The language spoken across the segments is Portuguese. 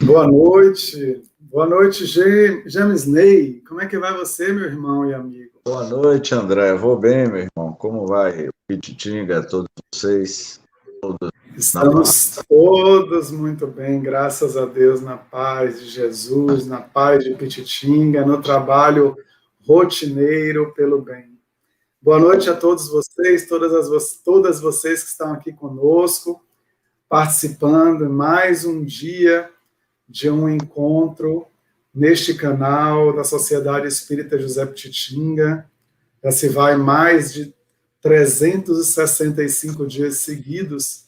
Boa noite, James Ney. Como é que vai você, meu irmão e amigo? Boa noite, André. Vou bem, meu irmão. Como vai? Pititinga, todos vocês, todos na paz. Estamos todos muito bem, graças a Deus, na paz de Jesus, na paz de Pititinga, no trabalho rotineiro pelo bem. Boa noite a todos vocês, todas vocês que estão aqui conosco, participando em mais um dia de um encontro neste canal da Sociedade Espírita José Pititinga. Já se vai mais de 365 dias seguidos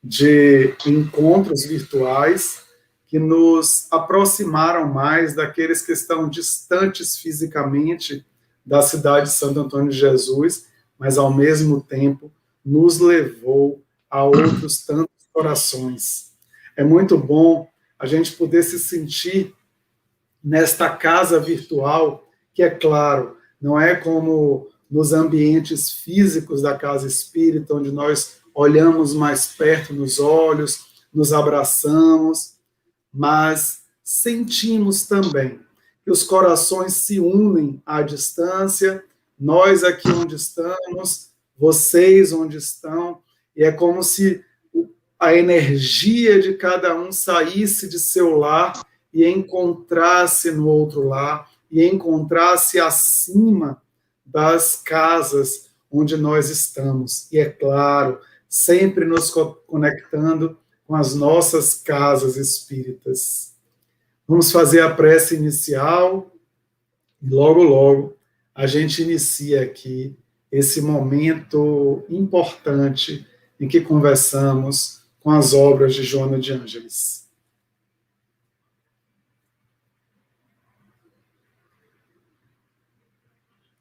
de encontros virtuais que nos aproximaram mais daqueles que estão distantes fisicamente da cidade de Santo Antônio de Jesus, mas ao mesmo tempo nos levou a outros tantos corações. É muito bom a gente poder se sentir nesta casa virtual, que é claro, não é como nos ambientes físicos da casa espírita, onde nós olhamos mais perto nos olhos, nos abraçamos, mas sentimos também que os corações se unem à distância, nós aqui onde estamos, vocês onde estão, e é como se a energia de cada um saísse de seu lar e encontrasse no outro lar, e encontrasse acima das casas onde nós estamos. E é claro, sempre nos conectando com as nossas casas espíritas. Vamos fazer a prece inicial e logo, logo a gente inicia aqui esse momento importante em que conversamos com as obras de Joana de Ângeles.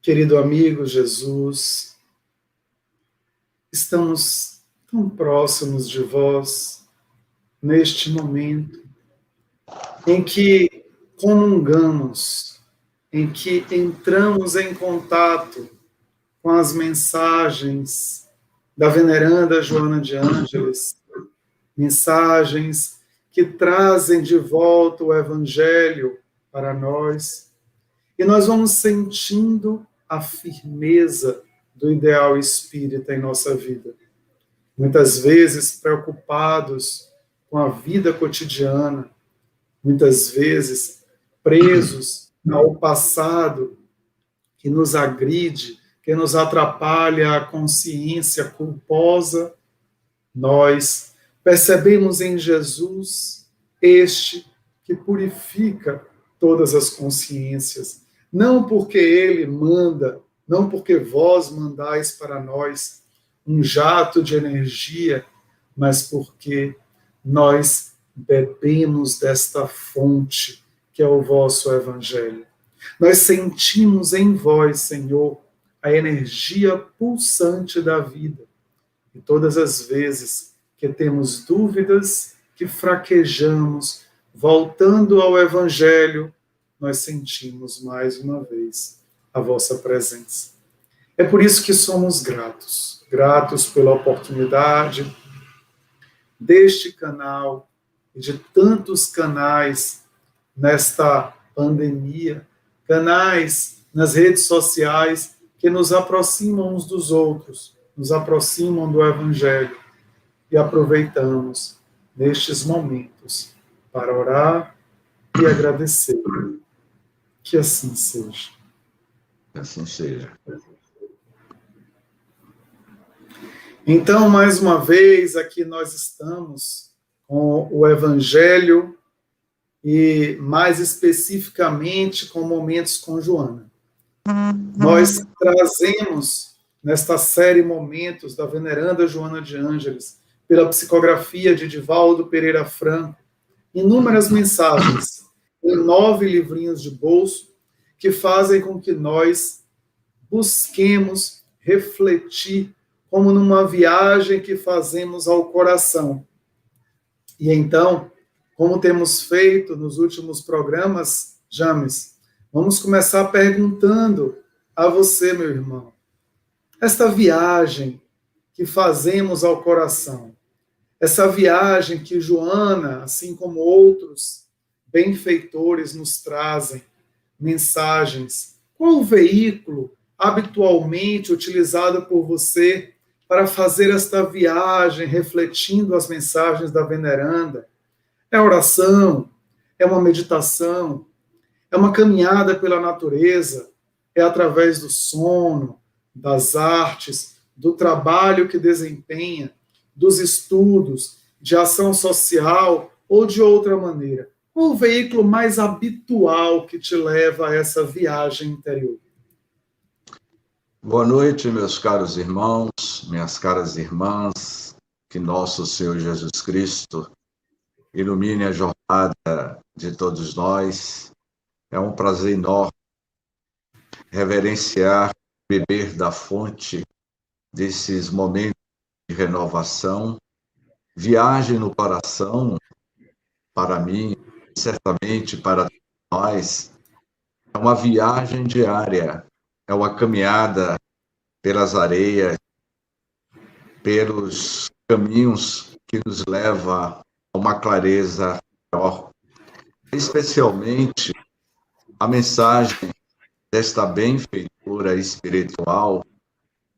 Querido amigo Jesus, estamos tão próximos de vós neste momento em que comungamos, em que entramos em contato com as mensagens da veneranda Joana de Ângeles, mensagens que trazem de volta o Evangelho para nós, e nós vamos sentindo a firmeza do ideal espírita em nossa vida. Muitas vezes preocupados com a vida cotidiana, muitas vezes presos ao passado que nos agride, que nos atrapalha a consciência culposa, nós percebemos em Jesus este que purifica todas as consciências, não porque ele manda, não porque vós mandais para nós um jato de energia, mas porque nós bebemos desta fonte que é o vosso Evangelho. Nós sentimos em vós, Senhor, a energia pulsante da vida. E todas as vezes que temos dúvidas, que fraquejamos, voltando ao Evangelho, nós sentimos mais uma vez a vossa presença. É por isso que somos gratos, gratos pela oportunidade deste canal e de tantos canais nesta pandemia, canais nas redes sociais que nos aproximam uns dos outros, nos aproximam do Evangelho, e aproveitamos nestes momentos para orar e agradecer. Que assim seja. Que assim seja. Então, mais uma vez, aqui nós estamos com o Evangelho e, mais especificamente, com momentos com Joana. Nós trazemos, nesta série Momentos da veneranda Joana de Ângeles, pela psicografia de Divaldo Pereira Franco, inúmeras mensagens em 9 livrinhos de bolso que fazem com que nós busquemos refletir como numa viagem que fazemos ao coração. E então, como temos feito nos últimos programas, James, vamos começar perguntando a você, meu irmão, esta viagem que fazemos ao coração, Essa viagem que Joana, assim como outros benfeitores, nos trazem mensagens. Qual o veículo habitualmente utilizado por você para fazer esta viagem refletindo as mensagens da veneranda? É oração? É uma meditação? É uma caminhada pela natureza? É através do sono, das artes, do trabalho que desempenha, dos estudos, de ação social ou de outra maneira? Qual o veículo mais habitual que te leva a essa viagem interior? Boa noite, meus caros irmãos, minhas caras irmãs. Que nosso Senhor Jesus Cristo ilumine a jornada de todos nós. É um prazer enorme reverenciar, beber da fonte desses momentos de renovação. Viagem no coração, para mim, certamente para nós, é uma viagem diária, é uma caminhada pelas areias, pelos caminhos que nos leva a uma clareza maior. Especialmente a mensagem desta benfeitora espiritual,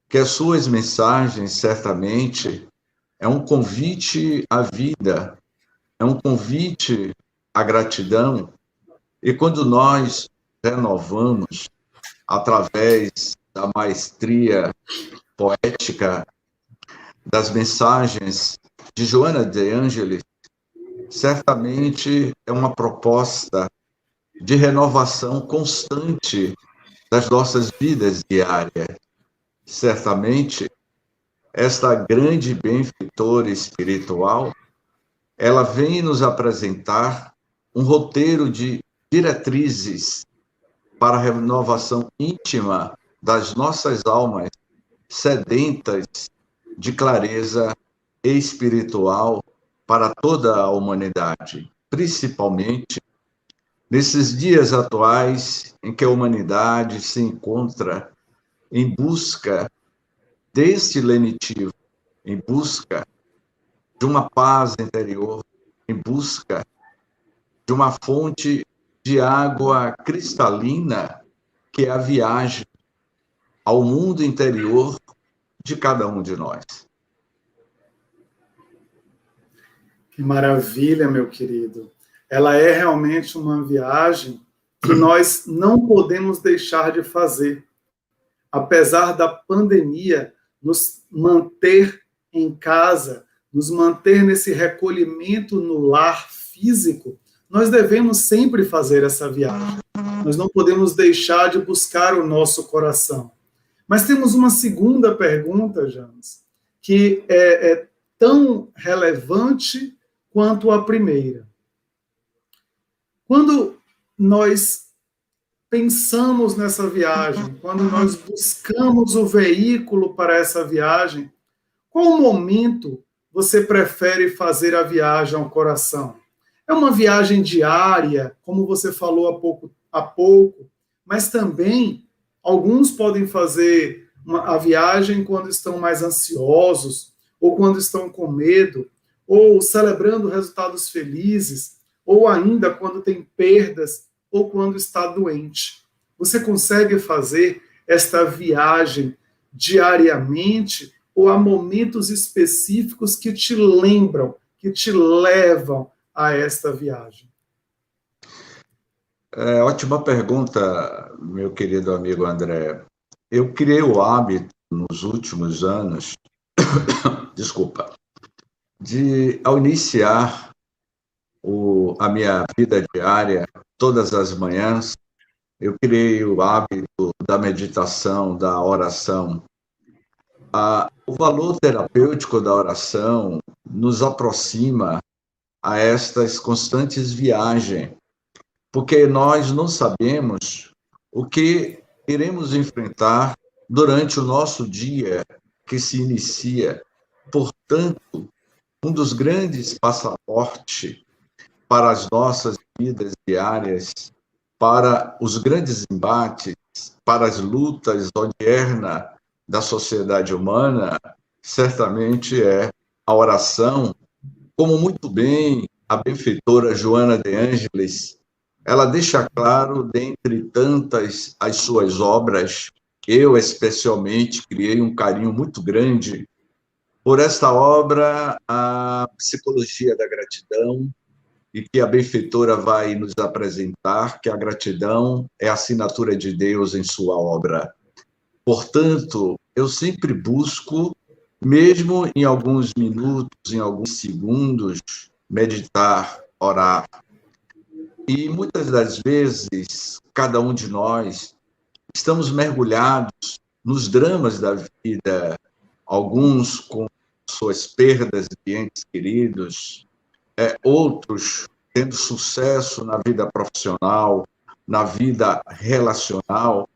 que as suas mensagens certamente é um convite à vida, é um convite à gratidão. E quando nós renovamos através da maestria poética das mensagens de Joana de Ângelis, certamente é uma proposta de renovação constante das nossas vidas diárias. Certamente, esta grande benfeitora espiritual, ela vem nos apresentar um roteiro de diretrizes para a renovação íntima das nossas almas sedentas de clareza espiritual para toda a humanidade, principalmente nesses dias atuais em que a humanidade se encontra em busca deste lenitivo, em busca de uma paz interior, em busca de uma fonte de água cristalina, que é a viagem ao mundo interior de cada um de nós. Que maravilha, meu querido. Ela é realmente uma viagem que nós não podemos deixar de fazer. Apesar da pandemia nos manter em casa, nos manter nesse recolhimento no lar físico, nós devemos sempre fazer essa viagem. Nós não podemos deixar de buscar o nosso coração. Mas temos uma segunda pergunta, James, que é tão relevante quanto a primeira. Quando nós pensamos nessa viagem, quando nós buscamos o veículo para essa viagem, qual momento você prefere fazer a viagem ao coração? É uma viagem diária, como você falou há pouco, mas também alguns podem fazer a viagem quando estão mais ansiosos, ou quando estão com medo, ou celebrando resultados felizes, ou ainda quando tem perdas, ou quando está doente. Você consegue fazer esta viagem diariamente, ou há momentos específicos que te lembram, que te levam a esta viagem? Ótima pergunta, meu querido amigo André. Eu criei o hábito nos últimos anos, desculpa, ao iniciar a minha vida diária, todas as manhãs, eu criei o hábito da meditação, da oração. O valor terapêutico da oração nos aproxima a estas constantes viagens, porque nós não sabemos o que iremos enfrentar durante o nosso dia que se inicia. Portanto, um dos grandes passaportes para as nossas vidas diárias, para os grandes embates, para as lutas odiernas da sociedade humana, certamente é a oração como muito bem a benfeitora Joana de Ângeles, ela deixa claro, dentre tantas as suas obras, eu especialmente criei um carinho muito grande por esta obra, a Psicologia da Gratidão, e que a benfeitora vai nos apresentar, que a gratidão é a assinatura de Deus em sua obra. Portanto, eu sempre busco, mesmo em alguns minutos, em alguns segundos, meditar, orar. E muitas das vezes, cada um de nós, estamos mergulhados nos dramas da vida, alguns com suas perdas de entes queridos, outros tendo sucesso na vida profissional, na vida relacional.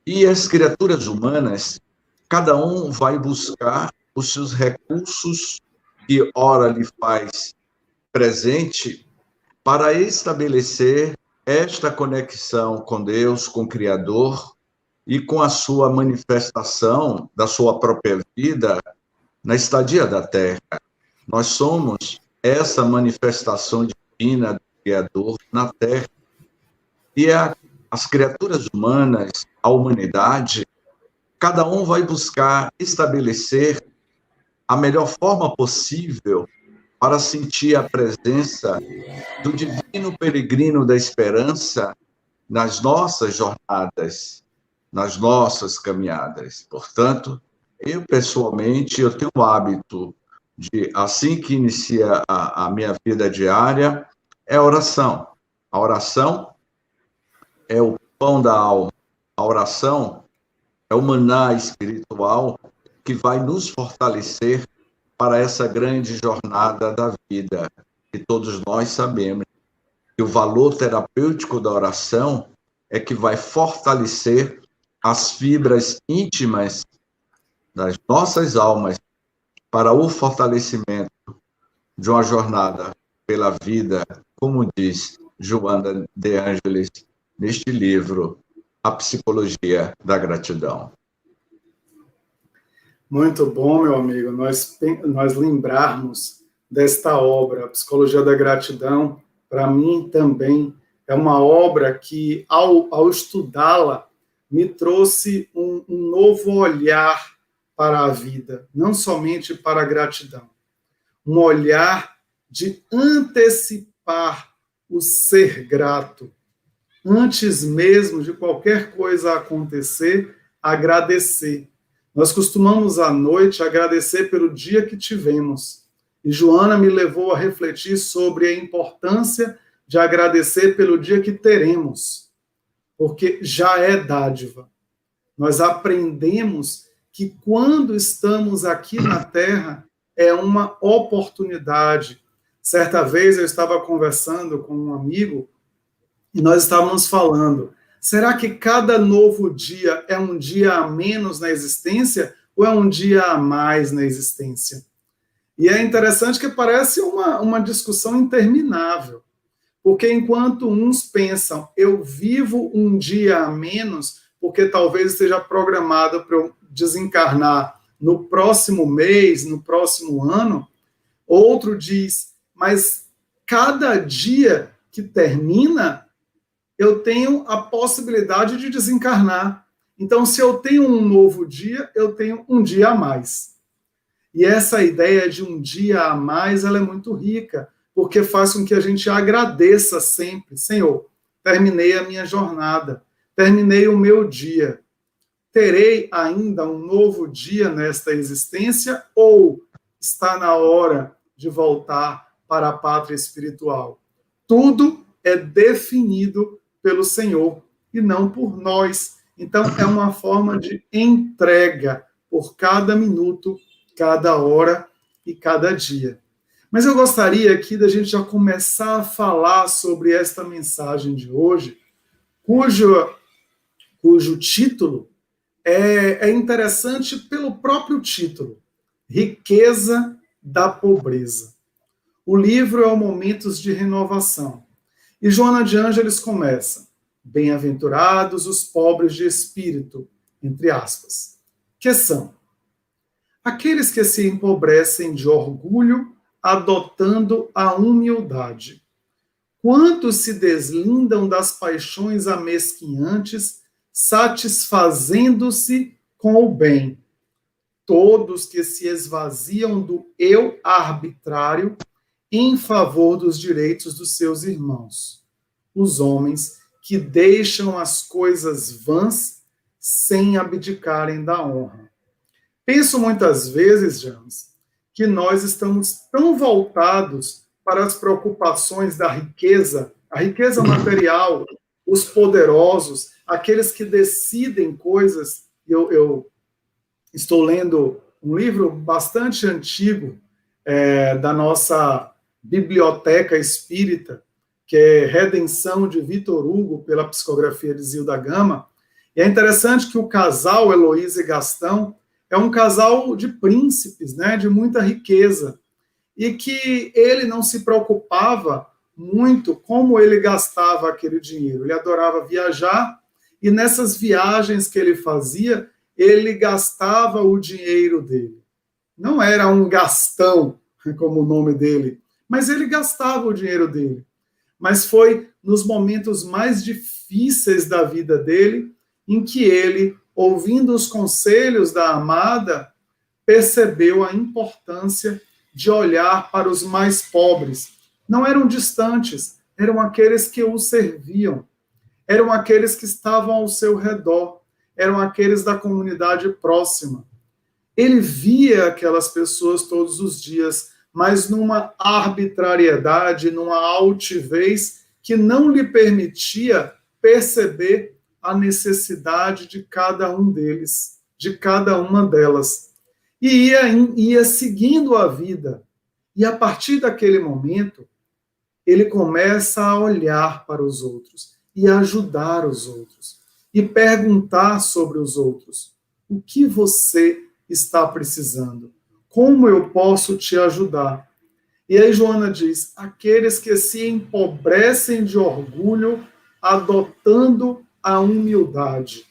E as criaturas humanas, cada um vai buscar os seus recursos que ora lhe faz presente para estabelecer esta conexão com Deus, com o Criador e com a sua manifestação da sua própria vida na estadia da Terra. Nós somos essa manifestação divina do Criador na Terra. E as criaturas humanas, a humanidade, cada um vai buscar estabelecer a melhor forma possível para sentir a presença do divino peregrino da esperança nas nossas jornadas, nas nossas caminhadas. Portanto, eu, pessoalmente, eu tenho o hábito de, assim que inicia a minha vida diária, é a oração. A oração é o pão da alma. A oração é o maná espiritual que vai nos fortalecer para essa grande jornada da vida, que todos nós sabemos que o valor terapêutico da oração é que vai fortalecer as fibras íntimas das nossas almas para o fortalecimento de uma jornada pela vida, como diz Joana de Ângeles neste livro, A Psicologia da Gratidão. Muito bom, meu amigo, nós lembrarmos desta obra, A Psicologia da Gratidão. Para mim também é uma obra que, ao estudá-la, me trouxe um novo olhar para a vida, não somente para a gratidão. Um olhar de antecipar o ser grato. Antes mesmo de qualquer coisa acontecer, agradecer. Nós costumamos, à noite, agradecer pelo dia que tivemos. E Joana me levou a refletir sobre a importância de agradecer pelo dia que teremos, porque já é dádiva. Nós aprendemos que quando estamos aqui na Terra, é uma oportunidade. Certa vez eu estava conversando com um amigo e nós estávamos falando, será que cada novo dia é um dia a menos na existência ou é um dia a mais na existência? E é interessante que parece uma discussão interminável, porque enquanto uns pensam, eu vivo um dia a menos, porque talvez esteja programado para eu desencarnar no próximo mês, no próximo ano, outro diz, mas cada dia que termina, eu tenho a possibilidade de desencarnar. Então, se eu tenho um novo dia, eu tenho um dia a mais. E essa ideia de um dia a mais, ela é muito rica, porque faz com que a gente agradeça sempre. Senhor, terminei a minha jornada, terminei o meu dia. Terei ainda um novo dia nesta existência ou está na hora de voltar para a pátria espiritual? Tudo é definido pelo Senhor e não por nós. Então, é uma forma de entrega por cada minuto, cada hora e cada dia. Mas eu gostaria aqui da gente já começar a falar sobre esta mensagem de hoje, cujo título é interessante pelo próprio título, Riqueza da Pobreza. O livro é o Momentos de Renovação. E Joana de Ângeles começa, bem-aventurados os pobres de espírito, entre aspas, que são aqueles que se empobrecem de orgulho adotando a humildade. Quantos se deslindam das paixões amesquinhantes, satisfazendo-se com o bem? Todos que se esvaziam do eu arbitrário em favor dos direitos dos seus irmãos. Os homens que deixam as coisas vãs sem abdicarem da honra. Penso muitas vezes, James, que nós estamos tão voltados para as preocupações da riqueza, a riqueza material, os poderosos, aqueles que decidem coisas. Eu estou lendo um livro bastante antigo da nossa biblioteca espírita, que é Redenção, de Vitor Hugo, pela psicografia de Zilda Gama. E é interessante que o casal, Heloísa e Gastão, é um casal de príncipes, né, de muita riqueza, e que ele não se preocupava muito como ele gastava aquele dinheiro. Ele adorava viajar, e nessas viagens que ele fazia, ele gastava o dinheiro dele. Não era um gastão, como o nome dele, mas ele gastava o dinheiro dele. Mas foi nos momentos mais difíceis da vida dele em que ele, ouvindo os conselhos da amada, percebeu a importância de olhar para os mais pobres. Não eram distantes, eram aqueles que o serviam, eram aqueles que estavam ao seu redor, eram aqueles da comunidade próxima. Ele via aquelas pessoas todos os dias, mas numa arbitrariedade, numa altivez que não lhe permitia perceber a necessidade de cada um deles, de cada uma delas. E ia seguindo a vida. E a partir daquele momento, ele começa a olhar para os outros e ajudar os outros e perguntar sobre os outros. O que você está precisando? Como eu posso te ajudar? E aí Joana diz, aqueles que se empobrecem de orgulho, adotando a humildade.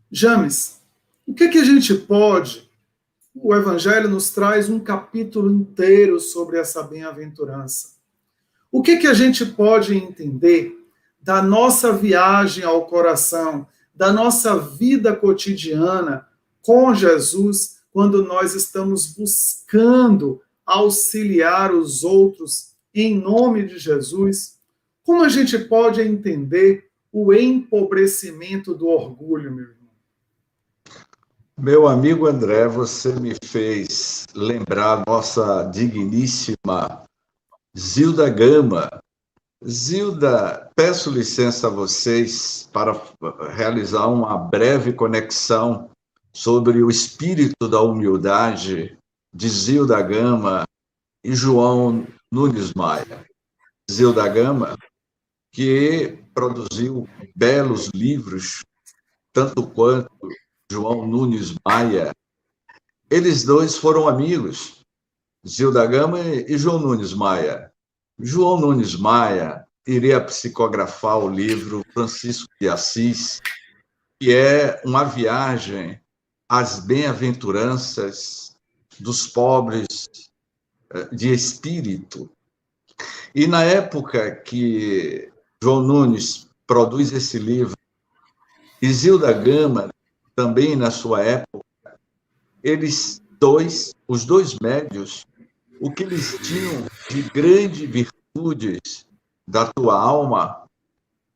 James, o que a gente pode... O Evangelho nos traz um capítulo inteiro sobre essa bem-aventurança. O que a gente pode entender da nossa viagem ao coração, da nossa vida cotidiana com Jesus, quando nós estamos buscando auxiliar os outros em nome de Jesus? Como a gente pode entender o empobrecimento do orgulho, meu irmão? Meu amigo André, você me fez lembrar nossa digníssima Zilda Gama. Zilda, peço licença a vocês para realizar uma breve conexão sobre o espírito da humildade de Zilda Gama e João Nunes Maia. Zilda Gama, que produziu belos livros, tanto quanto João Nunes Maia. Eles dois foram amigos, Zilda Gama e João Nunes Maia. João Nunes Maia iria psicografar o livro Francisco de Assis, que é uma viagem às bem-aventuranças dos pobres de espírito. E na época que João Nunes produz esse livro, e Zilda Gama, também na sua época, os dois médios, o que eles tinham de grandes virtudes da tua alma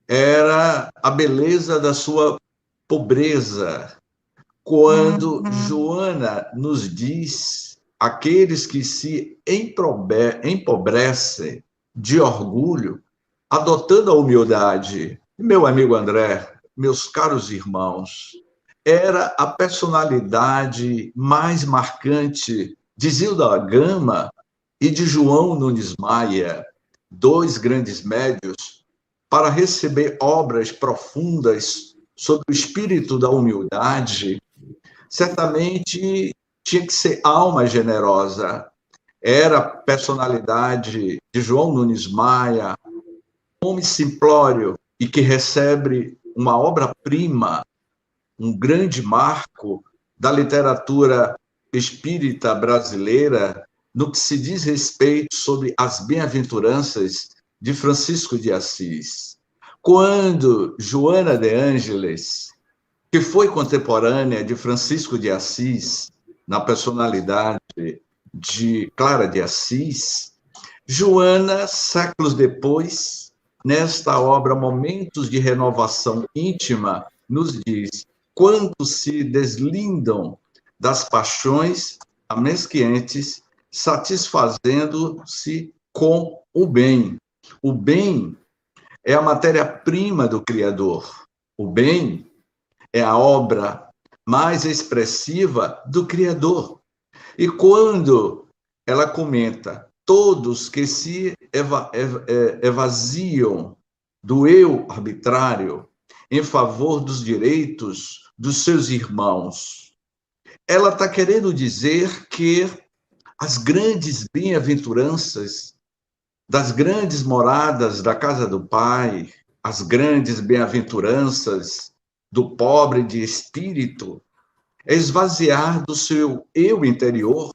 era a beleza da sua pobreza. Quando Joana nos diz, aqueles que se empobrecem de orgulho, adotando a humildade. Meu amigo André, meus caros irmãos, era a personalidade mais marcante de Zilda Gama e de João Nunes Maia, dois grandes médios, para receber obras profundas sobre o espírito da humildade. Certamente tinha que ser alma generosa. Era a personalidade de João Nunes Maia, homem simplório e que recebe uma obra-prima, um grande marco da literatura espírita brasileira, no que se diz respeito sobre as bem-aventuranças de Francisco de Assis. Quando Joana de Ângeles, que foi contemporânea de Francisco de Assis, na personalidade de Clara de Assis, Joana, séculos depois, nesta obra Momentos de Renovação Íntima, nos diz: quantos se deslindam das paixões amesquentes, satisfazendo-se com o bem. O bem é a matéria-prima do Criador. O bem é a obra mais expressiva do Criador. E quando ela comenta todos que se evasiam do eu arbitrário em favor dos direitos dos seus irmãos, ela está querendo dizer que as grandes bem-aventuranças das grandes moradas da casa do Pai, as grandes bem-aventuranças do pobre de espírito, é esvaziar do seu eu interior,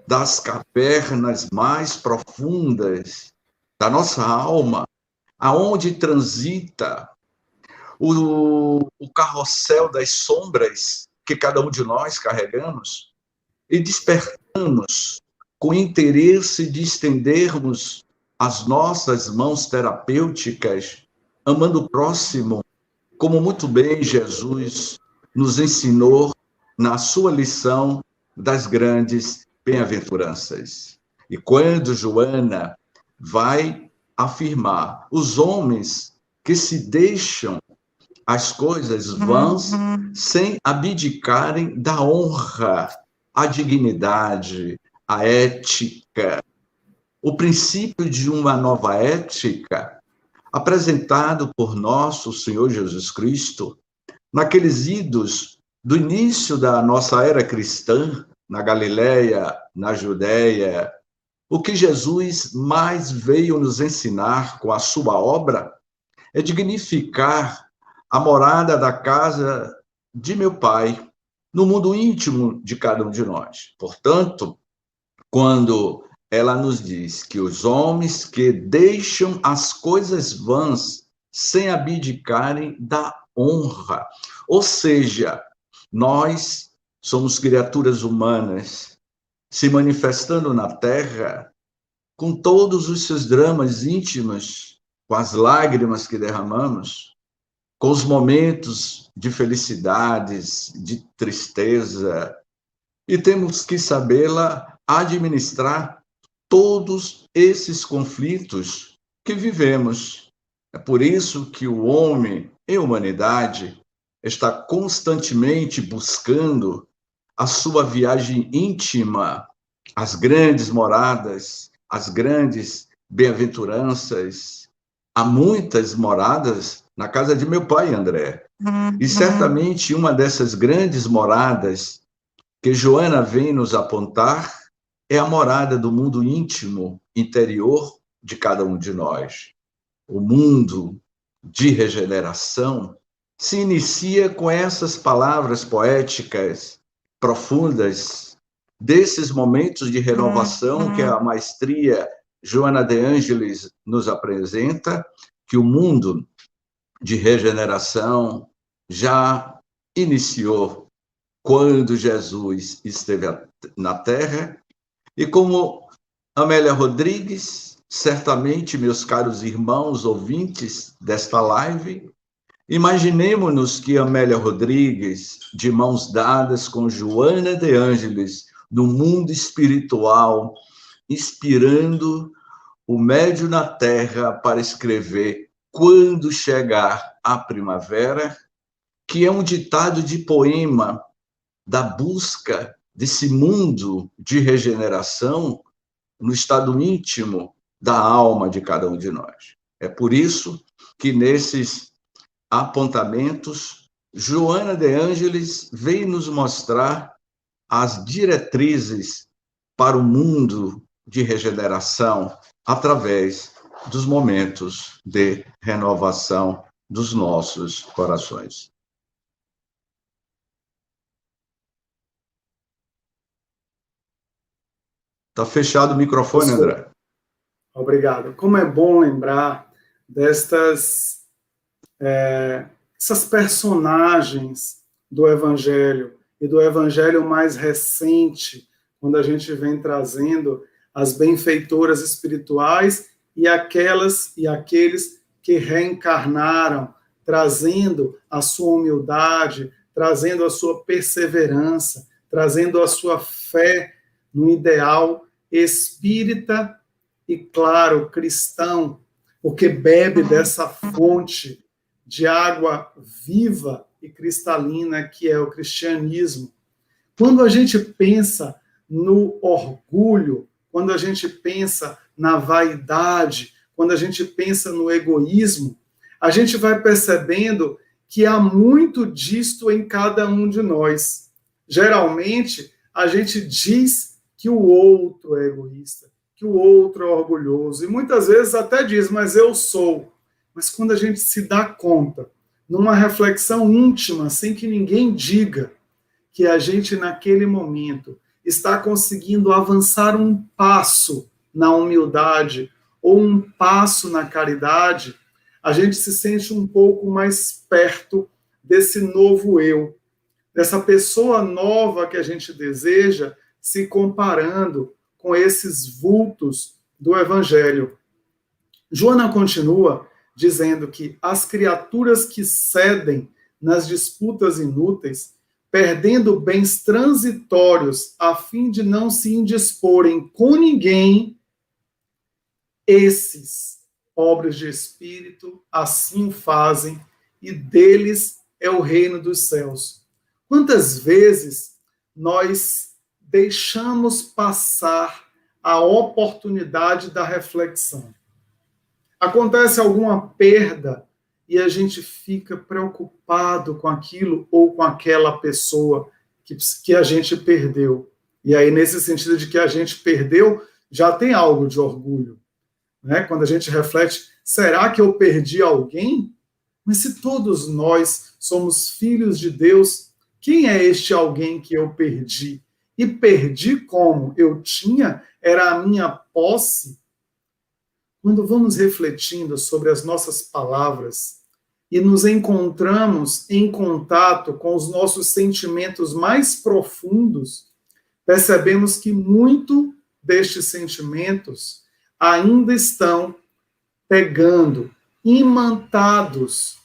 das cavernas mais profundas da nossa alma, aonde transita o carrossel das sombras que cada um de nós carregamos, e despertamos com interesse de estendermos as nossas mãos terapêuticas, amando o próximo, como muito bem Jesus nos ensinou na sua lição das grandes bem-aventuranças. E quando Joana vai afirmar os homens que se deixam as coisas vãs sem abdicarem da honra, a dignidade, a ética, o princípio de uma nova ética apresentado por nosso Senhor Jesus Cristo naqueles idos do início da nossa era cristã, na Galileia, na Judéia. O que Jesus mais veio nos ensinar com a sua obra é dignificar a morada da casa de meu Pai, no mundo íntimo de cada um de nós. Portanto, quando ela nos diz que os homens que deixam as coisas vãs sem abdicarem da honra, ou seja, nós somos criaturas humanas se manifestando na Terra com todos os seus dramas íntimos, com as lágrimas que derramamos, com os momentos de felicidades, de tristeza, e temos que sabê-la administrar todos esses conflitos que vivemos. É por isso que o homem e a humanidade está constantemente buscando a sua viagem íntima, as grandes moradas, as grandes bem-aventuranças. Há muitas moradas na casa de meu pai, André. E certamente uma dessas grandes moradas que Joana vem nos apontar é a morada do mundo íntimo, interior de cada um de nós. O mundo de regeneração se inicia com essas palavras poéticas profundas, desses momentos de renovação que a maestria Joana de Ângeles nos apresenta, que o mundo de regeneração já iniciou quando Jesus esteve na Terra. E como Amélia Rodrigues, certamente, meus caros irmãos ouvintes desta live, imaginemos-nos que Amélia Rodrigues, de mãos dadas com Joana de Ângeles, no mundo espiritual, inspirando o médio na Terra para escrever Quando Chegar a Primavera, que é um ditado de poema da busca desse mundo de regeneração no estado íntimo da alma de cada um de nós. É por isso que nesses apontamentos, Joana de Ângeles vem nos mostrar as diretrizes para o mundo de regeneração através dos momentos de renovação dos nossos corações. Está fechado o microfone, André. Obrigado. Como é bom lembrar essas personagens do Evangelho e do Evangelho mais recente, quando a gente vem trazendo as benfeitoras espirituais e aquelas e aqueles que reencarnaram, trazendo a sua humildade, trazendo a sua perseverança, trazendo a sua fé no ideal espírita e, claro, cristão, porque bebe dessa fonte de água viva e cristalina que é o cristianismo. Quando a gente pensa no orgulho, quando a gente pensa na vaidade, quando a gente pensa no egoísmo, a gente vai percebendo que há muito disto em cada um de nós. Geralmente, a gente diz que o outro é egoísta, que o outro é orgulhoso, e muitas vezes até diz, mas eu sou. Mas quando a gente se dá conta, numa reflexão íntima, sem que ninguém diga, que a gente, naquele momento, está conseguindo avançar um passo na humildade ou um passo na caridade, a gente se sente um pouco mais perto desse novo eu, dessa pessoa nova que a gente deseja, se comparando com esses vultos do Evangelho. Joana continua dizendo que as criaturas que cedem nas disputas inúteis, perdendo bens transitórios a fim de não se indisporem com ninguém, esses pobres de espírito assim fazem, e deles é o reino dos céus. Quantas vezes nós deixamos passar a oportunidade da reflexão? Acontece alguma perda e a gente fica preocupado com aquilo ou com aquela pessoa que a gente perdeu. E aí, nesse sentido de que a gente perdeu, já tem algo de orgulho. Né? Quando a gente reflete, será que eu perdi alguém? Mas se todos nós somos filhos de Deus, quem é este alguém que eu perdi? E perdi como? Eu tinha? Era a minha posse? Quando vamos refletindo sobre as nossas palavras e nos encontramos em contato com os nossos sentimentos mais profundos, percebemos que muito destes sentimentos ainda estão pegando, imantados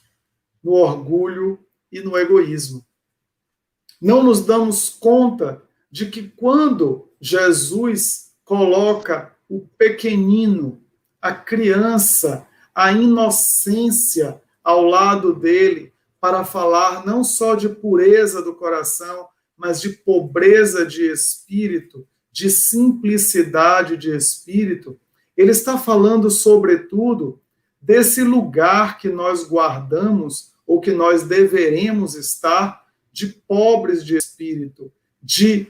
no orgulho e no egoísmo. Não nos damos conta de que quando Jesus coloca o pequenino, a criança, a inocência ao lado dele, para falar não só de pureza do coração, mas de pobreza de espírito, de simplicidade de espírito, ele está falando, sobretudo, desse lugar que nós guardamos, ou que nós deveremos estar, de pobres de espírito, de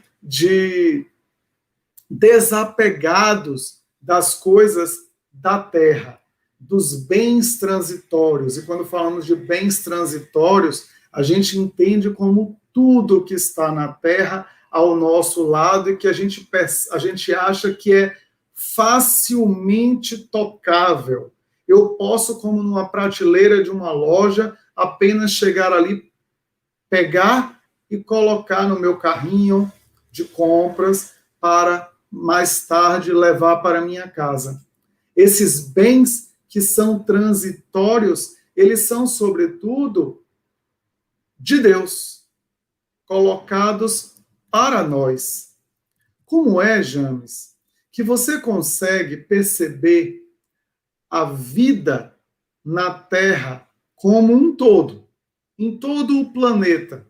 desapegados das coisas da terra, dos bens transitórios. E quando falamos de bens transitórios, a gente entende como tudo que está na terra ao nosso lado e que a gente acha que é facilmente tocável. Eu posso, como numa prateleira de uma loja, apenas chegar ali, pegar e colocar no meu carrinho de compras para mais tarde levar para minha casa. Esses bens que são transitórios, eles são, sobretudo, de Deus, colocados para nós. Como é, James, que você consegue perceber a vida na Terra como um todo, em todo o planeta?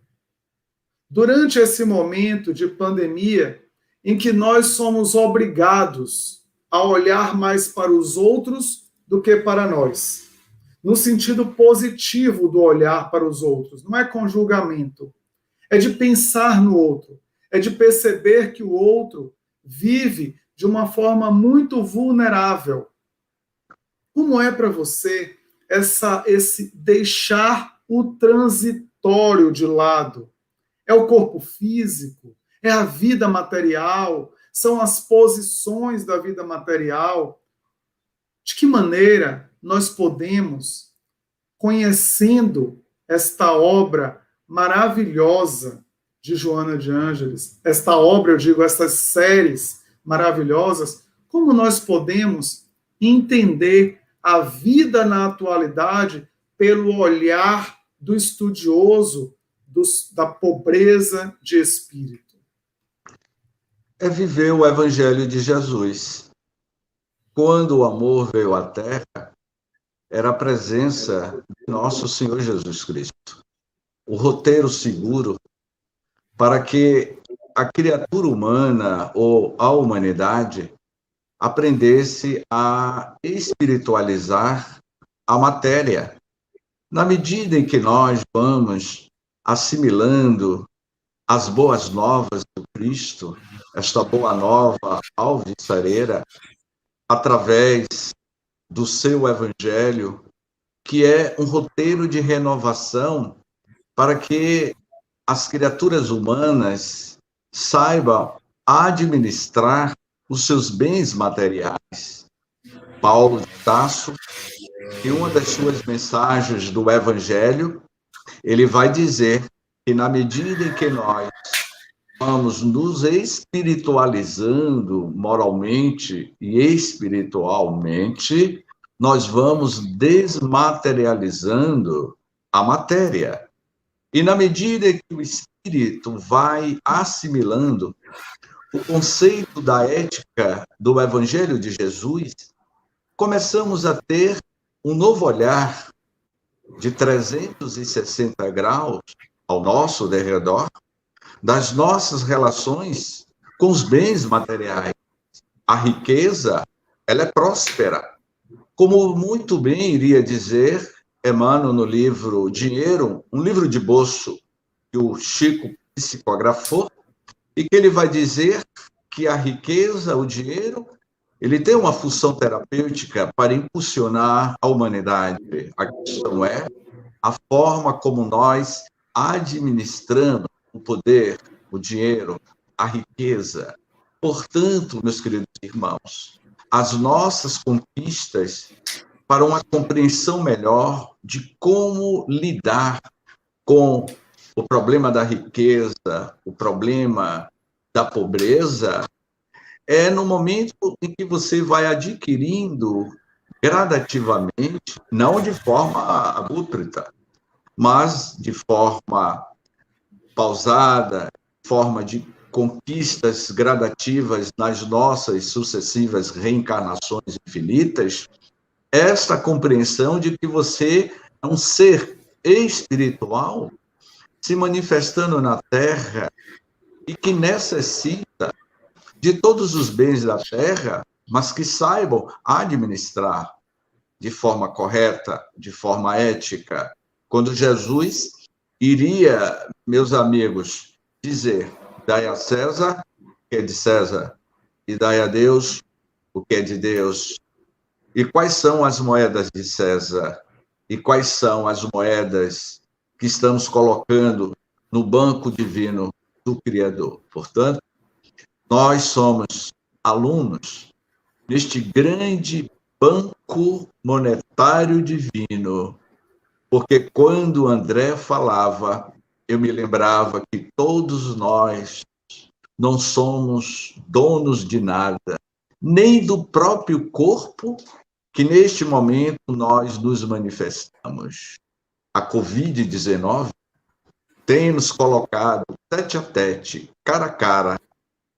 Durante esse momento de pandemia, em que nós somos obrigados a olhar mais para os outros do que para nós. No sentido positivo do olhar para os outros. Não é com julgamento. É de pensar no outro. É de perceber que o outro vive de uma forma muito vulnerável. Como é para você esse deixar o transitório de lado? É o corpo físico? É a vida material? são as posições da vida material. De que maneira nós podemos, conhecendo esta obra maravilhosa de Joana de Ângeles, esta obra, eu digo, estas séries maravilhosas, como nós podemos entender a vida na atualidade pelo olhar do estudioso da pobreza de espírito? É viver o Evangelho de Jesus. Quando o amor veio à Terra, era a presença de nosso Senhor Jesus Cristo. O roteiro seguro para que a criatura humana ou a humanidade aprendesse a espiritualizar a matéria. Na medida em que nós vamos assimilando as boas novas do Cristo, esta boa nova alvissareira, através do seu Evangelho, que é um roteiro de renovação para que as criaturas humanas saibam administrar os seus bens materiais. Paulo de Tarso, em uma das suas mensagens do Evangelho, ele vai dizer que na medida em que nós vamos nos espiritualizando moralmente e espiritualmente, nós vamos desmaterializando a matéria. E na medida que o espírito vai assimilando o conceito da ética do Evangelho de Jesus, começamos a ter um novo olhar de 360 graus ao nosso derredor, das nossas relações com os bens materiais. A riqueza, ela é próspera. Como muito bem iria dizer Emmanuel no livro Dinheiro, um livro de bolso que o Chico psicografou, e que ele vai dizer que a riqueza, o dinheiro, ele tem uma função terapêutica para impulsionar a humanidade. A questão é a forma como nós administramos o poder, o dinheiro, a riqueza. Portanto, meus queridos irmãos, as nossas conquistas para uma compreensão melhor de como lidar com o problema da riqueza, o problema da pobreza, é no momento em que você vai adquirindo gradativamente, não de forma abrupta, mas de forma pausada, forma de conquistas gradativas nas nossas sucessivas reencarnações infinitas, esta compreensão de que você é um ser espiritual se manifestando na Terra e que necessita de todos os bens da Terra, mas que saibam administrar de forma correta, de forma ética. Quando Jesus iria, meus amigos, dizer: dai a César o que é de César e dai a Deus o que é de Deus. E quais são as moedas de César? E quais são as moedas que estamos colocando no banco divino do Criador? Portanto, nós somos alunos neste grande banco monetário divino, porque quando André falava, eu me lembrava que todos nós não somos donos de nada, nem do próprio corpo que neste momento nós nos manifestamos. A Covid-19 tem nos colocado tete a tete, cara a cara,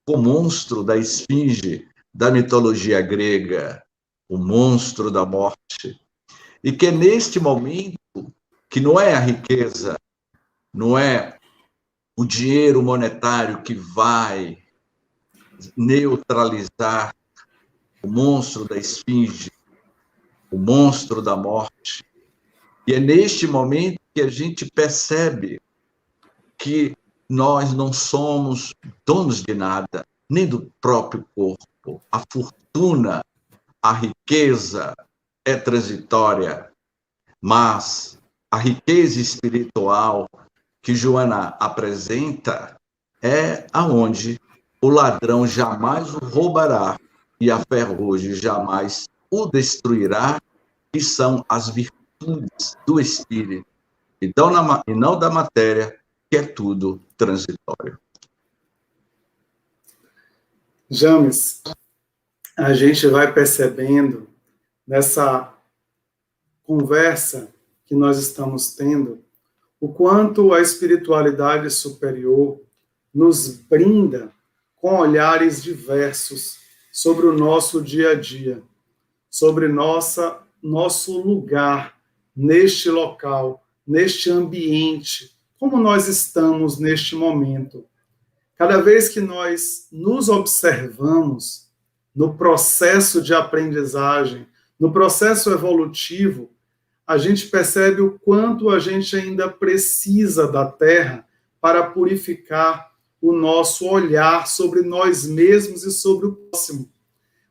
com o monstro da esfinge da mitologia grega, o monstro da morte. E que é neste momento que não é a riqueza, não é o dinheiro monetário que vai neutralizar o monstro da esfinge, o monstro da morte. E é neste momento que a gente percebe que nós não somos donos de nada, nem do próprio corpo. A fortuna, a riqueza é transitória, mas a riqueza espiritual que Joana apresenta é aonde o ladrão jamais o roubará, e a ferrugem jamais o destruirá, que são as virtudes do Espírito, e não da matéria, que é tudo transitório. James, a gente vai percebendo nessa conversa que nós estamos tendo o quanto a espiritualidade superior nos brinda com olhares diversos sobre o nosso dia a dia, sobre nosso lugar neste local, neste ambiente, como nós estamos neste momento. Cada vez que nós nos observamos no processo de aprendizagem, no processo evolutivo, a gente percebe o quanto a gente ainda precisa da Terra para purificar o nosso olhar sobre nós mesmos e sobre o próximo.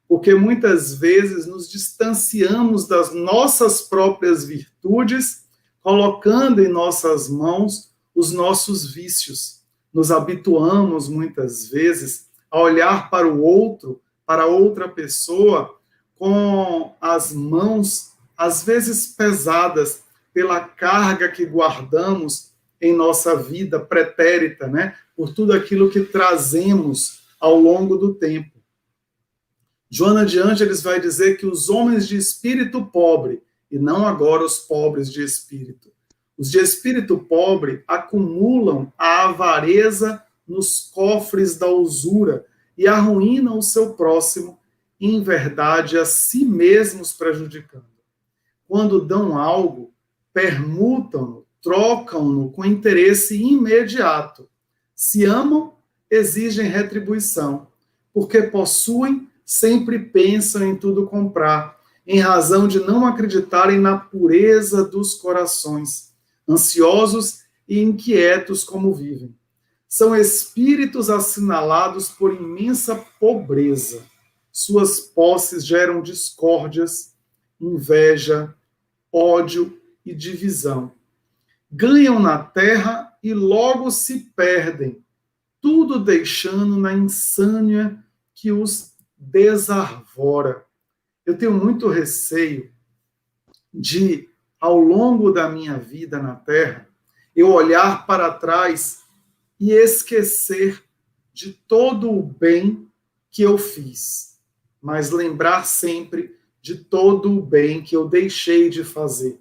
Porque muitas vezes nos distanciamos das nossas próprias virtudes, colocando em nossas mãos os nossos vícios. Nos habituamos muitas vezes a olhar para o outro, para outra pessoa, com as mãos às vezes pesadas pela carga que guardamos em nossa vida pretérita, né? Por tudo aquilo que trazemos ao longo do tempo. Joana de Ângeles vai dizer que os homens de espírito pobre, e não agora os pobres de espírito, os de espírito pobre acumulam a avareza nos cofres da usura e arruinam o seu próximo, em verdade, a si mesmos prejudicando. Quando dão algo, permutam-no, trocam-no com interesse imediato. Se amam, exigem retribuição. Porque possuem, sempre pensam em tudo comprar, em razão de não acreditarem na pureza dos corações, ansiosos e inquietos como vivem. São espíritos assinalados por imensa pobreza. Suas posses geram discórdias, inveja, ódio e divisão. Ganham na terra e logo se perdem, tudo deixando na insânia que os desarvora. Eu tenho muito receio de, ao longo da minha vida na terra, eu olhar para trás e esquecer de todo o bem que eu fiz, mas lembrar sempre de todo o bem que eu deixei de fazer.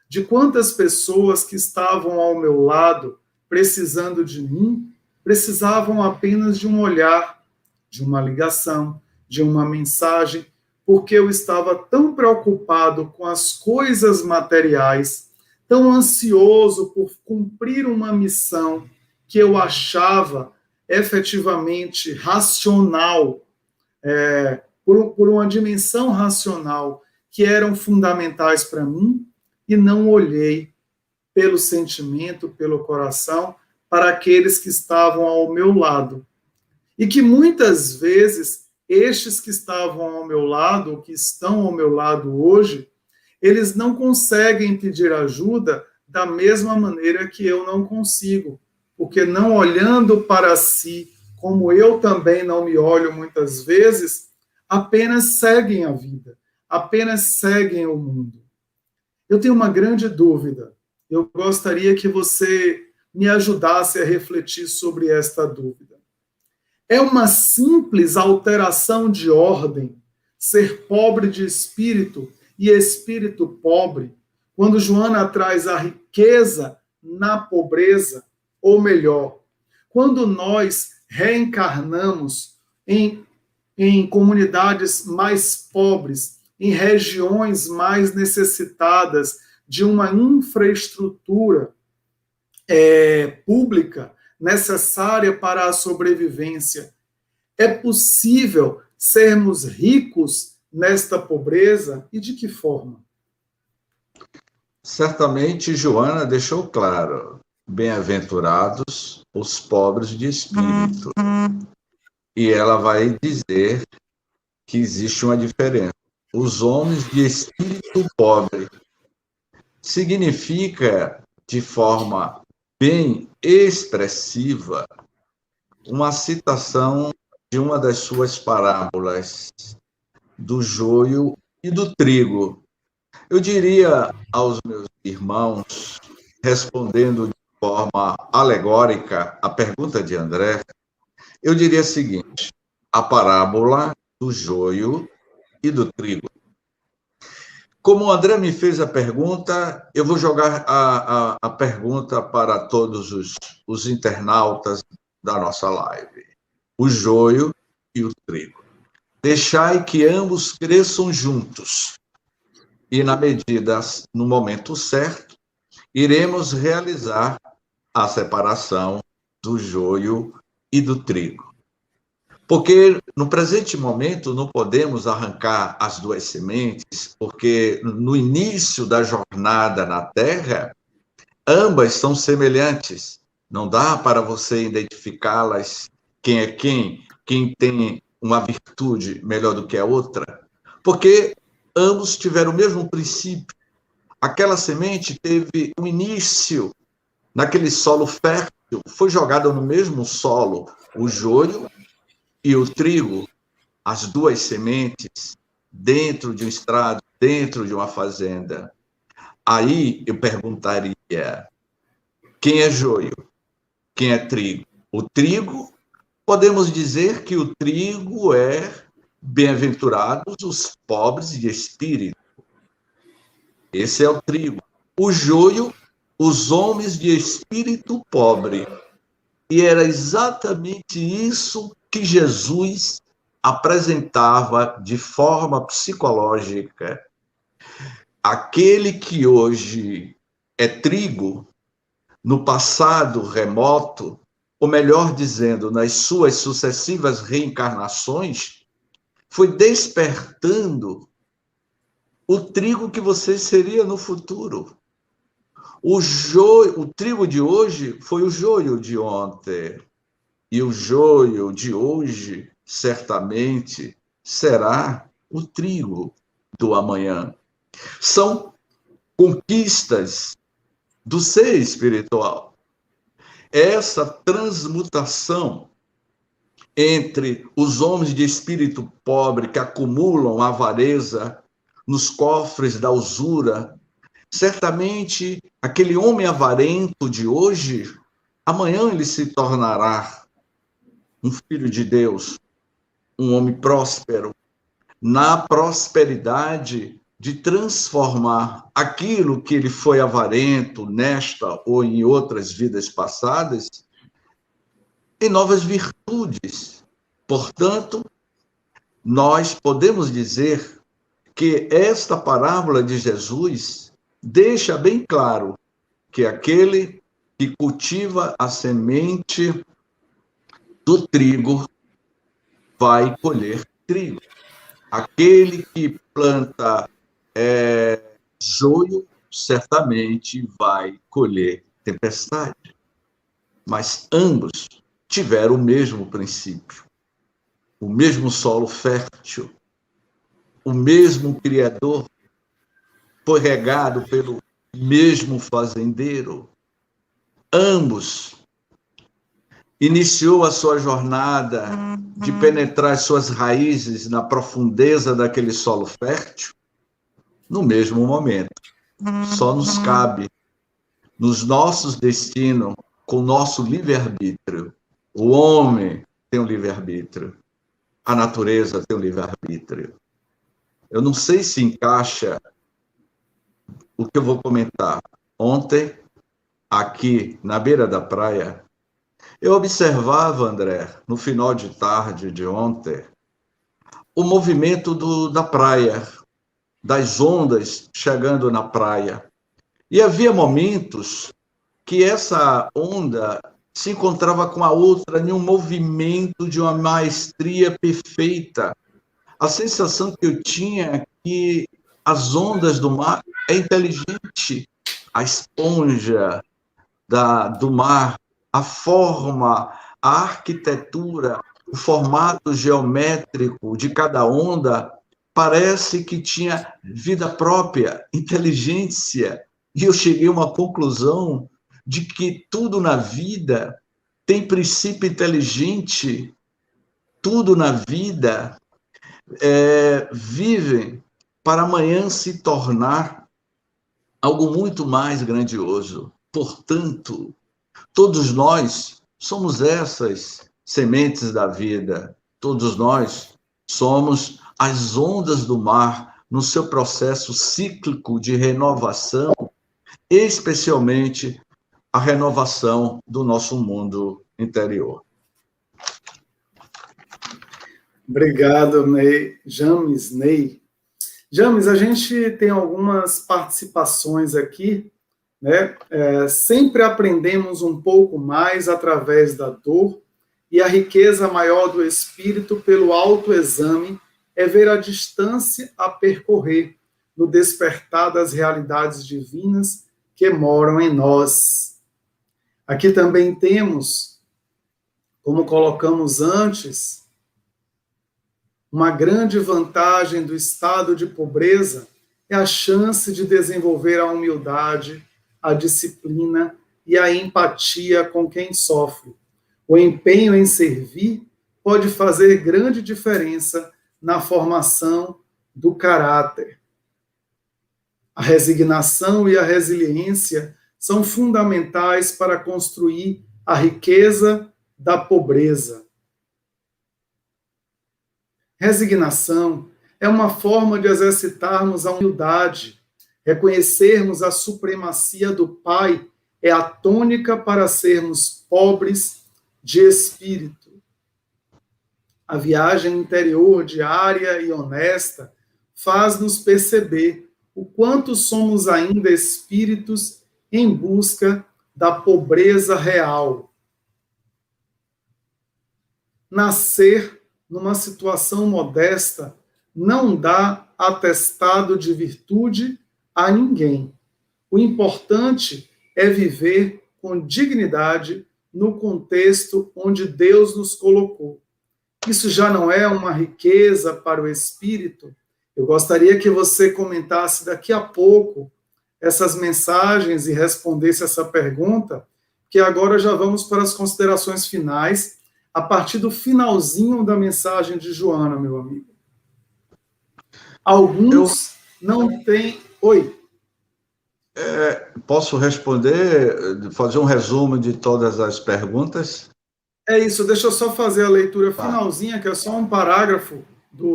De quantas pessoas que estavam ao meu lado, precisando de mim, precisavam apenas de um olhar, de uma ligação, de uma mensagem, porque eu estava tão preocupado com as coisas materiais, tão ansioso por cumprir uma missão que eu achava efetivamente racional, por uma dimensão racional, que eram fundamentais para mim, e não olhei pelo sentimento, pelo coração, para aqueles que estavam ao meu lado. E que muitas vezes, estes que estavam ao meu lado, que estão ao meu lado hoje, eles não conseguem pedir ajuda da mesma maneira que eu não consigo, porque não olhando para si, como eu também não me olho muitas vezes, apenas seguem a vida, apenas seguem o mundo. Eu tenho uma grande dúvida. Eu gostaria que você me ajudasse a refletir sobre esta dúvida. É uma simples alteração de ordem ser pobre de espírito e espírito pobre, quando Joana traz a riqueza na pobreza, ou melhor, quando nós reencarnamos em comunidades mais pobres, em regiões mais necessitadas de uma infraestrutura pública necessária para a sobrevivência. É possível sermos ricos nesta pobreza? E de que forma? Certamente, Joana deixou claro: bem-aventurados os pobres de espírito. E ela vai dizer que existe uma diferença. Os homens de espírito pobre significa, de forma bem expressiva, uma citação de uma das suas parábolas, do joio e do trigo. Eu diria aos meus irmãos, respondendo de forma alegórica a pergunta de André, eu diria o seguinte: a parábola do joio e do trigo. Como o André me fez a pergunta, eu vou jogar a pergunta para todos os internautas da nossa live. O joio e o trigo. Deixai que ambos cresçam juntos. E no momento certo, iremos realizar a separação do joio e do trigo. Porque no presente momento não podemos arrancar as duas sementes, porque no início da jornada na Terra, ambas são semelhantes. Não dá para você identificá-las quem é quem tem uma virtude melhor do que a outra, porque ambos tiveram o mesmo princípio. Aquela semente teve um início naquele solo fértil, foi jogada no mesmo solo o joio e o trigo, as duas sementes, dentro de um estrado, dentro de uma fazenda. Aí eu perguntaria: quem é joio? Quem é trigo? O trigo, podemos dizer que o trigo é bem-aventurados os pobres de espírito. Esse é o trigo. O joio, os homens de espírito pobre. E era exatamente isso que Jesus apresentava de forma psicológica. Aquele que hoje é trigo, no passado remoto, ou melhor dizendo, nas suas sucessivas reencarnações, foi despertando o trigo que você seria no futuro. O trigo de hoje foi o joio de ontem. E o joio de hoje, certamente, será o trigo do amanhã. São conquistas do ser espiritual. Essa transmutação entre os homens de espírito pobre que acumulam avareza nos cofres da usura, certamente aquele homem avarento de hoje, amanhã ele se tornará um filho de Deus, um homem próspero, na prosperidade de transformar aquilo que ele foi avarento nesta ou em outras vidas passadas em novas virtudes. Portanto, nós podemos dizer que esta parábola de Jesus deixa bem claro que aquele que cultiva a semente do trigo vai colher trigo. Aquele que planta joio certamente vai colher tempestade. Mas ambos tiveram o mesmo princípio, o mesmo solo fértil, o mesmo Criador, foi regado pelo mesmo fazendeiro. Ambos iniciou a sua jornada de penetrar suas raízes na profundeza daquele solo fértil no mesmo momento. Só nos cabe, nos nossos destinos, com o nosso livre-arbítrio. O homem tem um livre-arbítrio. A natureza tem um livre-arbítrio. Eu não sei se encaixa o que eu vou comentar. Ontem, aqui na beira da praia, eu observava, André, no final de tarde de ontem, o movimento da praia, das ondas chegando na praia. E havia momentos que essa onda se encontrava com a outra em um movimento de uma maestria perfeita. A sensação que eu tinha é que as ondas do mar é inteligente. A esponja do mar, a forma, a arquitetura, o formato geométrico de cada onda parece que tinha vida própria, inteligência. E eu cheguei a uma conclusão de que tudo na vida tem princípio inteligente. tudo na vida, vivem para amanhã se tornar algo muito mais grandioso. Portanto, todos nós somos essas sementes da vida. Todos nós somos as ondas do mar no seu processo cíclico de renovação, especialmente a renovação do nosso mundo interior. Obrigado, Ney. James, a gente tem algumas participações aqui, né? Sempre aprendemos um pouco mais através da dor, e a riqueza maior do espírito pelo autoexame é ver a distância a percorrer no despertar das realidades divinas que moram em nós. Aqui também temos, como colocamos antes, uma grande vantagem do estado de pobreza é a chance de desenvolver a humildade, a disciplina e a empatia com quem sofre. O empenho em servir pode fazer grande diferença na formação do caráter. A resignação e a resiliência são fundamentais para construir a riqueza da pobreza. Resignação é uma forma de exercitarmos a humildade. Reconhecermos a supremacia do Pai é a tônica para sermos pobres de espírito. A viagem interior diária e honesta faz-nos perceber o quanto somos ainda espíritos em busca da pobreza real. Nascer numa situação modesta não dá atestado de virtude a ninguém. O importante é viver com dignidade no contexto onde Deus nos colocou. Isso já não é uma riqueza para o espírito? Eu gostaria que você comentasse daqui a pouco essas mensagens e respondesse essa pergunta, que agora já vamos para as considerações finais, a partir do finalzinho da mensagem de Joana, meu amigo. Alguns não têm... Oi. Posso responder, fazer um resumo de todas as perguntas? É isso, deixa eu só fazer a leitura finalzinha, que é só um parágrafo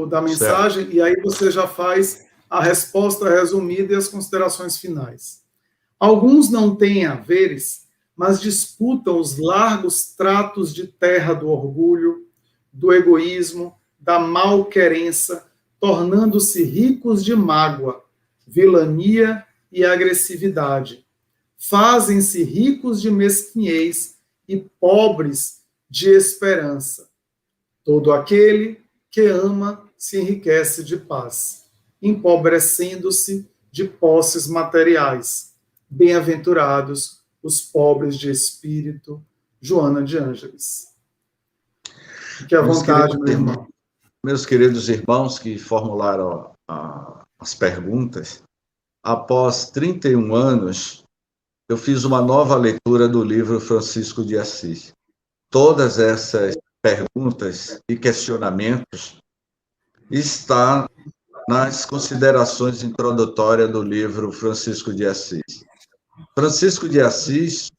da mensagem, certo. E aí você já faz a resposta resumida e as considerações finais. Alguns não têm haveres, mas disputam os largos tratos de terra do orgulho, do egoísmo, da malquerença, tornando-se ricos de mágoa, vilania e agressividade. Fazem-se ricos de mesquinhez e pobres de esperança. Todo aquele que ama se enriquece de paz, empobrecendo-se de posses materiais. Bem-aventurados os pobres de espírito. Joana de Ângeles. Fique à vontade, meu irmão. Meus queridos irmãos que formularam as perguntas, após 31 anos, eu fiz uma nova leitura do livro Francisco de Assis. Todas essas perguntas e questionamentos estão nas considerações introdutórias do livro Francisco de Assis. Francisco de Assis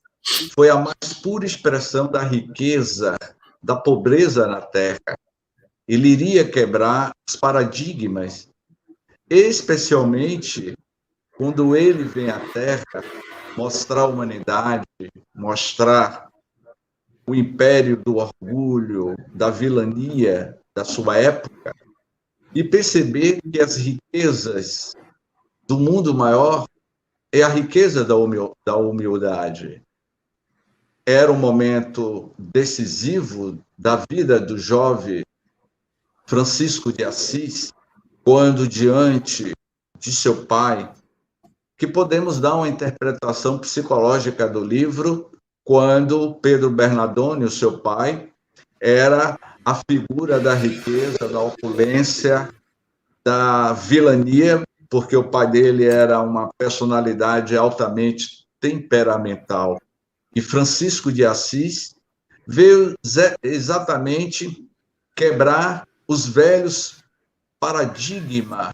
foi a mais pura expressão da riqueza, da pobreza na Terra. Ele iria quebrar os paradigmas, especialmente quando ele vem à Terra mostrar a humanidade, mostrar o império do orgulho, da vilania da sua época, e perceber que as riquezas do mundo maior é a riqueza da humildade. Era um momento decisivo da vida do jovem Francisco de Assis, quando, diante de seu pai, que podemos dar uma interpretação psicológica do livro, quando Pedro Bernardone, o seu pai, era a figura da riqueza, da opulência, da vilania, porque o pai dele era uma personalidade altamente temperamental. E Francisco de Assis veio exatamente quebrar os velhos paradigmas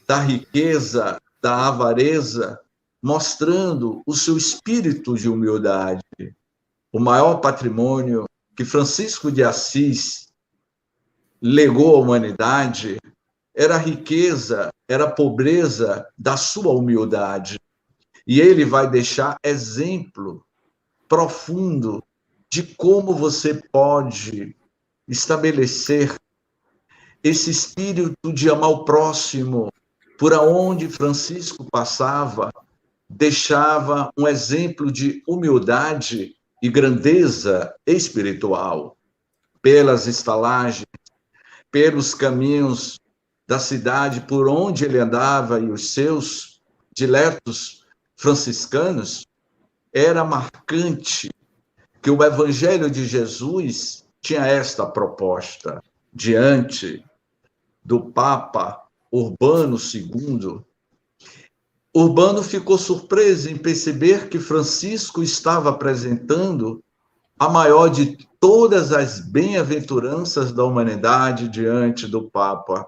da riqueza, da avareza, mostrando o seu espírito de humildade. O maior patrimônio que Francisco de Assis legou à humanidade era a riqueza, era a pobreza da sua humildade. E ele vai deixar exemplo profundo de como você pode estabelecer esse espírito de amar o próximo. Por onde Francisco passava, deixava um exemplo de humildade e grandeza espiritual. Pelas estalagens, pelos caminhos da cidade por onde ele andava e os seus diletos franciscanos, era marcante que o Evangelho de Jesus tinha esta proposta diante do Papa Urbano II. Urbano ficou surpreso em perceber que Francisco estava apresentando a maior de todas as bem-aventuranças da humanidade diante do Papa,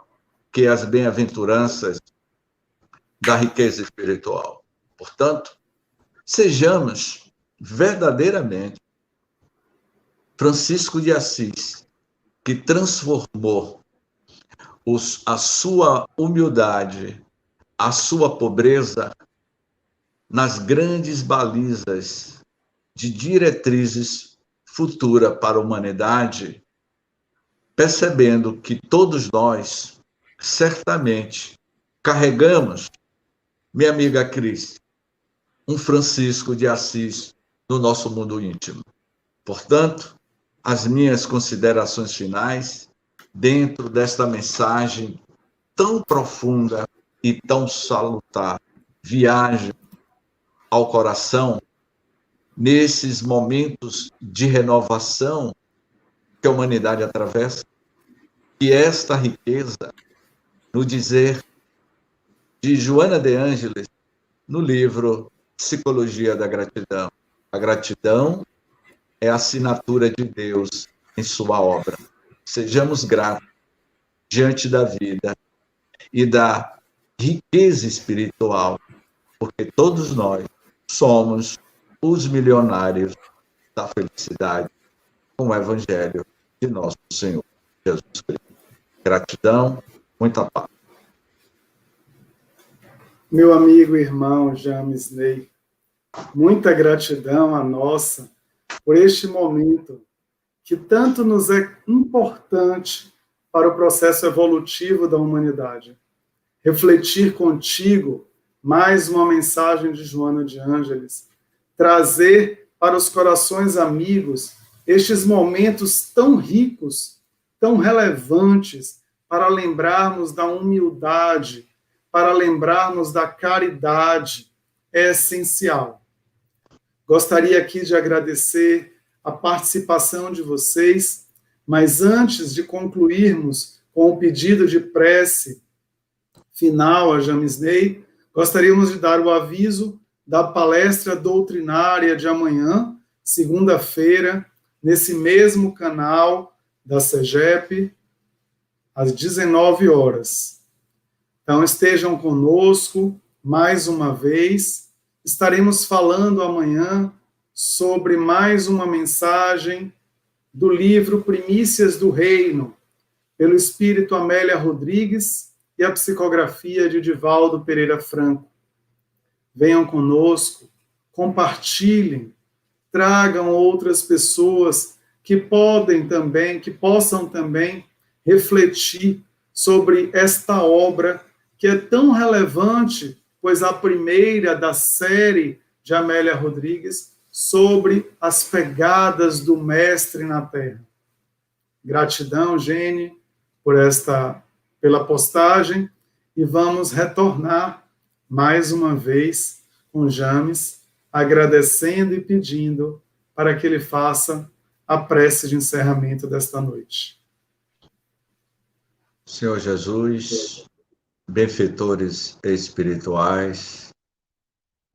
que é as bem-aventuranças da riqueza espiritual. Portanto, sejamos verdadeiramente Francisco de Assis, que transformou a sua humildade, a sua pobreza, nas grandes balizas de diretrizes futura para a humanidade, percebendo que todos nós, certamente, carregamos, minha amiga Cris, um Francisco de Assis no nosso mundo íntimo. Portanto, as minhas considerações finais, dentro desta mensagem tão profunda e tão salutar, viagem ao coração, nesses momentos de renovação que a humanidade atravessa, que esta riqueza, no dizer de Joana de Ângeles, no livro Psicologia da Gratidão. A gratidão é a assinatura de Deus em sua obra. Sejamos gratos diante da vida e da riqueza espiritual, porque todos nós somos os milionários da felicidade com o Evangelho de nosso Senhor Jesus Cristo. Gratidão, muita paz. Meu amigo e irmão James Ney, muita gratidão a nossa por este momento que tanto nos é importante para o processo evolutivo da humanidade. Refletir contigo mais uma mensagem de Joana de Ângeles, trazer para os corações amigos estes momentos tão ricos, tão relevantes, para lembrarmos da humildade, para lembrarmos da caridade, é essencial. Gostaria aqui de agradecer a participação de vocês, mas antes de concluirmos com o pedido de prece final a James Ney, gostaríamos de dar o aviso da palestra doutrinária de amanhã, segunda-feira, nesse mesmo canal da CEGEP, às 19 horas. Então, estejam conosco mais uma vez. Estaremos falando amanhã sobre mais uma mensagem do livro Primícias do Reino, pelo Espírito Amélia Rodrigues e a psicografia de Divaldo Pereira Franco. Venham conosco, compartilhem, tragam outras pessoas que possam também refletir sobre esta obra que é tão relevante, pois a primeira da série de Amélia Rodrigues sobre as pegadas do Mestre na Terra. Gratidão, Gene, pela postagem, e vamos retornar mais uma vez com James, agradecendo e pedindo para que ele faça a prece de encerramento desta noite. Senhor Jesus, benfeitores espirituais,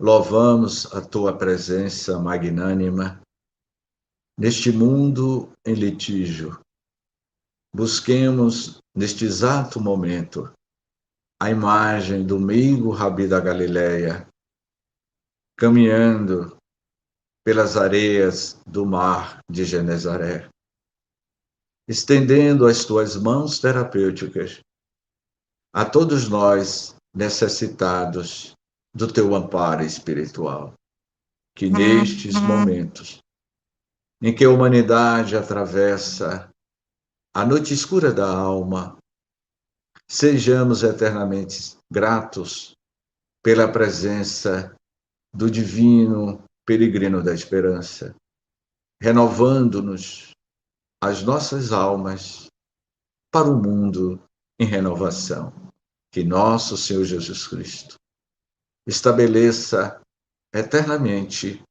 louvamos a tua presença magnânima neste mundo em litígio, busquemos, neste exato momento, a imagem do meigo Rabi da Galileia, caminhando pelas areias do mar de Genezaré, estendendo as tuas mãos terapêuticas a todos nós necessitados do teu amparo espiritual, que nestes momentos em que a humanidade atravessa a noite escura da alma, sejamos eternamente gratos pela presença do divino peregrino da esperança, renovando-nos as nossas almas para o mundo em renovação. Que nosso Senhor Jesus Cristo estabeleça eternamente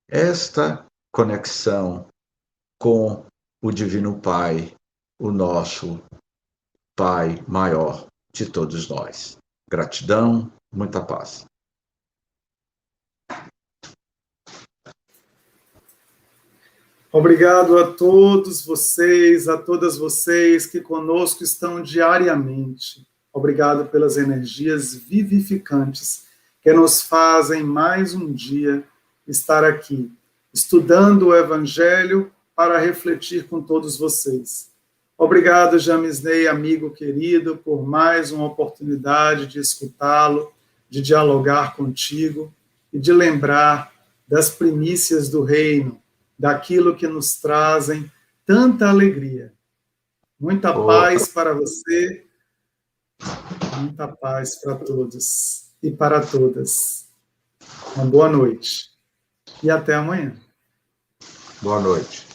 esta conexão com o Divino Pai, o nosso Pai maior de todos nós. Gratidão, muita paz. Obrigado a todos vocês, a todas vocês que conosco estão diariamente. Obrigado pelas energias vivificantes que nos fazem mais um dia estar aqui, estudando o Evangelho para refletir com todos vocês. Obrigado, Jamisney, amigo querido, por mais uma oportunidade de escutá-lo, de dialogar contigo e de lembrar das primícias do reino, daquilo que nos trazem tanta alegria. Muita paz para você, muita paz para todos e para todas. Uma boa noite e até amanhã. Boa noite.